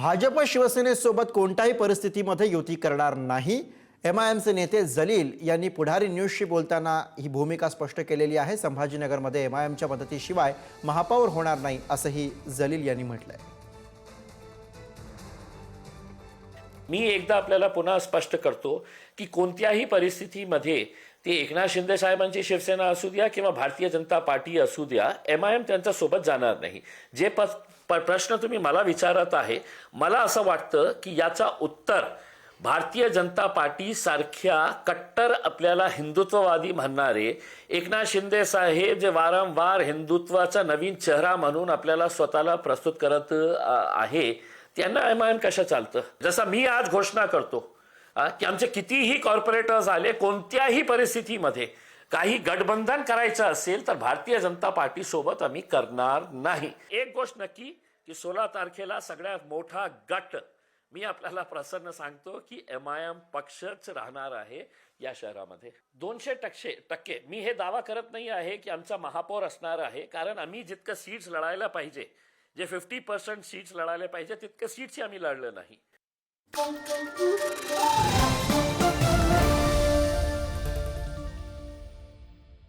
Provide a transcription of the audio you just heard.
भाजप शिवसेनेसोबत कोणत्याही परिस्थितीमध्ये युती करणार नाही. एमआयएमचे नेते जलील यांनी पुढारी न्यूजशी बोलताना ही भूमिका स्पष्ट केलेली आहे. संभाजीनगरमध्ये एमआयएमच्या मदतीशिवाय महापौर होणार नाही असंही जलील यांनी म्हटलंय. मी एकदा आपल्याला पुन्हा स्पष्ट करतो की कोणत्याही परिस्थितीमध्ये ते एकनाथ शिंदे साहेबांची शिवसेना असू द्या किंवा भारतीय जनता पार्टी असू द्या, एमआयएम त्यांच्या सोबत जाणार नाही. जे प्रश्न तुम्ही मला विचारत आहे, मला असं वाटतं की याचा उत्तर भारतीय जनता पार्टी सारख्या कट्टर आपल्याला हिंदुत्ववादी म्हणणारे एकनाथ शिंदे साहेब जे वारंवार हिंदुत्वाचा नवीन चेहरा म्हणून आपल्याला स्वतःला प्रस्तुत करत आहे, त्यांना एमआयएम कशा चालतं. जसं मी आज घोषणा करतो की आमचे कितीही कॉर्पोरेटर्स आले, कोणत्याही परिस्थितीमध्ये काही गठबंधन करायचं असेल तर भारतीय जनता पार्टी सोबत आम्ही करणार नाही. एक गोष्ट नक्की की 16 तारखेला सगळ्यात मोठा गट मी आपल्याला प्रसन्न सांगतो की एमआयएम पक्षच राहणार आहे या शहरामध्ये. 200% मी हे दावा करत नाही आहे की आमचा महापौर असणार आहे, कारण आम्ही जितकं सीट्स लढायला पाहिजे, जे 50% सीट्स लढायला पाहिजे तितकं सीट्स आम्ही लढलं नाही.